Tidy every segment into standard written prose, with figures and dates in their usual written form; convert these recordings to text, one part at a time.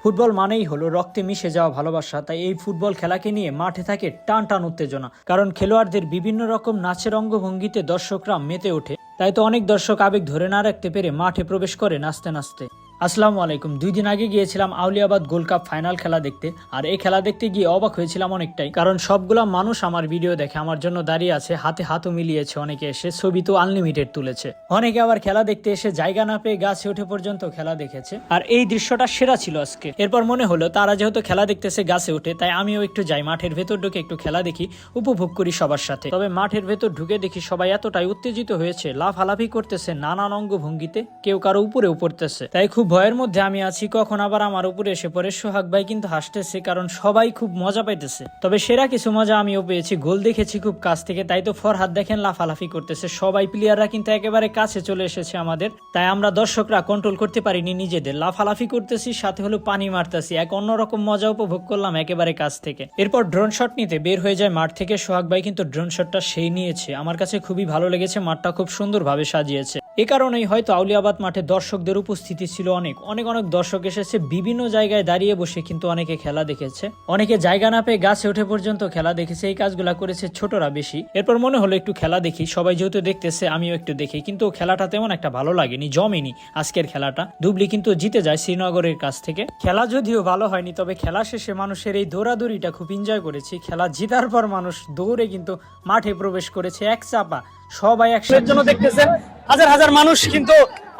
Football মানেই হলো রক্তে মিশে যাওয়া ভালোবাসা, তাই এই ফুটবল খেলাকে নিয়ে মাঠে থাকে টান টান উত্তেজনা। কারণ খেলোয়াড়দের বিভিন্ন রকম নাচের অঙ্গভঙ্গিতে দর্শকরা মেতে ওঠে, তাই তো অনেক দর্শক আবেগ ধরে না রাখতে পেরে মাঠে প্রবেশ করে নাচতে নাচতে। আসসালামু আলাইকুম। 2 দিন আগে গিয়েছিলাম আউলিয়াবাদ গোল্ড কাপ ফাইনাল খেলা দেখতে, আর এই খেলা দেখতে গিয়ে অবাক হয়েছিলাম অনেকটাই, কারণ সবগুলা মানুষ আমার ভিডিও দেখে আমার জন্য দাঁড়িয়ে আছে, হাতে হাতও মিলিয়েছে, অনেকে এসে ছবি তো আনলিমিটেড তুলেছে, অনেকে আবার খেলা দেখতে এসে জায়গা না পেয়ে গাছে উঠে পর্যন্ত খেলা দেখেছে। আর এই দৃশ্যটা সেরা ছিল আজকে। এরপর মনে হলো তারা যেহেতু খেলা দেখতেছে গাছে উঠে, তাই আমিও একটু যাই মাঠের ভেতর ঢুকে একটু খেলা দেখি, উপভোগ করি সবার সাথে। তবে মাঠের ভেতর ঢুকে দেখি সবাই এতটাই উত্তেজিত হয়েছে, লাফালাফি করতেছে নানান অঙ্গভঙ্গিতে, কেউ কারো উপরেও পড়তেছে। তাই খুব ভয়ের মধ্যে আমি আছি কখন আবার আমার উপরে এসে পড়ে। সোহাগ ভাই কিন্তু হাসতেছে, কারণ সবাই খুব মজা পাইতেছে। তবে সেরা কিছু মজা আমিও পেয়েছি, গোল দেখেছি খুব কাছ থেকে। তাই তো ফরহাদ দেখেন লাফালাফি করতেছে, সবাই প্লেয়াররা কিন্তু একেবারে কাছে চলে এসেছে আমাদের, তাই আমরা দর্শকরা কন্ট্রোল করতে পারিনি নিজেদের, লাফালাফি করতেছি, সাথে হলো পানি মারতেছি, এক অন্যরকম মজা উপভোগ করলাম একেবারে কাছ থেকে। এরপর ড্রোন শট নিতে বের হয়ে যায় মাঠ থেকে সোহাগ ভাই, কিন্তু ড্রোন শটটা সেই নিয়েছে, আমার কাছে খুবই ভালো লেগেছে, মাঠটা খুব সুন্দরভাবে সাজিয়েছে। এ কারণেই হয়তো আউলিয়াবাদ মাঠে দর্শকদের উপস্থিতি ছিল অনেক অনেক অনেক দর্শক এসেছে, বিভিন্ন জায়গায় দাঁড়িয়ে বসে কিন্তু অনেকে খেলা দেখেছে, অনেকে জায়গা না পেয়ে গাছে উঠে পর্যন্ত খেলা দেখেছে। এই কাজগুলা করেছে ছোটরা বেশি। এরপর মনে হলো একটু খেলা দেখি, সবাই যেহেতু দেখতেছে আমিও একটু দেখি, কিন্তু খেলাটা তেমন একটা ভালো লাগেনি, জমেনি আজকের খেলাটা। দুবলি কিন্তু জিতে যায় শ্রীনগরের কাছ থেকে। খেলা যদিও ভালো হয়নি, তবে খেলা শেষে মানুষের এই দৌড়াদৌড়িটা খুব এনজয় করেছি। খেলা জিতার পর মানুষ দৌড়ে কিন্তু মাঠে প্রবেশ করেছে এক চাপা, সবাই একসাথে জন্য দেখতেছেন, হাজার হাজার মানুষ কিন্তু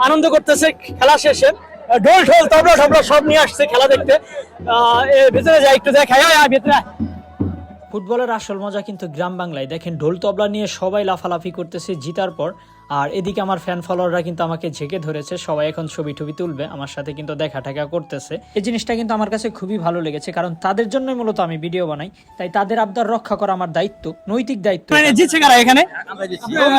আনন্দ করতেছে খেলা শেষে। ঢোল ঢোল তবলা টবলা সব নিয়ে আসছে খেলা দেখতে। ভেতরে যাই একটু দেখাই, ভেতরে। ফুটবলের আসল মজা কিন্তু গ্রাম বাংলায়। দেখেন ঢোল তবলা নিয়ে সবাই লাফালাফি করতেছে জিতার পর, আর এদিকে আমার ফ্যান ফলোয়াররা কিন্তু আমাকে ঝেঁকে ধরেছে, সবাই এখন ছবি টবি তুলবে আমার সাথে, কিন্তু দেখা টেকা করতেছে। এই জিনিসটা কিন্তু আমার কাছে খুবই ভালো লেগেছে, কারণ তাদের জন্যই মূলত আমি ভিডিও বানাই, তাই তাদের আবদার রক্ষা করা আমার দায়িত্ব, নৈতিক দায়িত্ব। জিতছে কারা এখানে?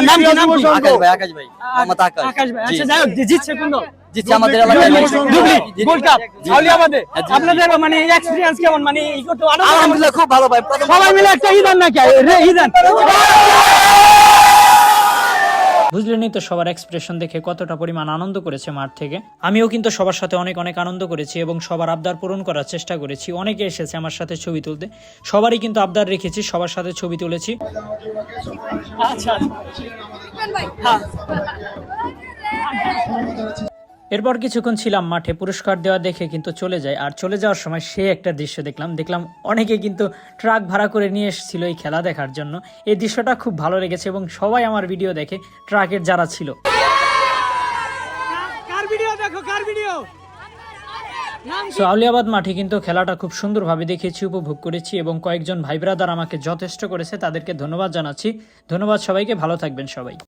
নাম কি? নাম কি? আকাশ ভাই। আকাশ ভাই, মোহাম্মদ আকাশ। আকাশ ভাই, আচ্ছা যাই হোক, জিতছে কোন দল? জিতছে আমাদের এলাকায় গোল্ড কাপ আউলিয়াবাদে। আপনাদের মানে এক্সপেরিয়েন্স কেমন? মানে আলহামদুলিল্লাহ খুব ভালো ভাই। সবাই মিলে একটা ঈদান নাকি ঈদান বুঝলেনই তো সবার এক্সপ্রেশন দেখে কতটা পরিমাণ আনন্দ করেছে মাঠ থেকে। আমিও কিন্তু সবার সাথে অনেক অনেক আনন্দ করেছি এবং সবার আবদার পূরণ করার চেষ্টা করেছি। অনেকে এসেছে আমার সাথে ছবি তুলতে, সবারই কিন্তু আবদার রেখেছি, সবার সাথে ছবি তুলেছি। আচ্ছা, এরপর কিছুক্ষণ ছিলাম মাঠে, পুরস্কার দেওয়া দেখে কিন্তু চলে যায়। আর চলে যাওয়ার সময় সে একটা দৃশ্য দেখলাম অনেকে কিন্তু ট্রাক ভাড়া করে নিয়ে এসেছিল এই খেলা দেখার জন্য। এই দৃশ্যটা খুব ভালো লেগেছে এবং সবাই আমার ভিডিও দেখে, ট্রাকের যারা ছিল। আউলিয়াবাদ মাঠে কিন্তু খেলাটা খুব সুন্দরভাবে দেখেছি, উপভোগ করেছি এবং কয়েকজন ভাই ব্রাদার আমাকে যথেষ্ট করেছে, তাদেরকে ধন্যবাদ জানাচ্ছি। ধন্যবাদ সবাইকে, ভালো থাকবেন সবাই।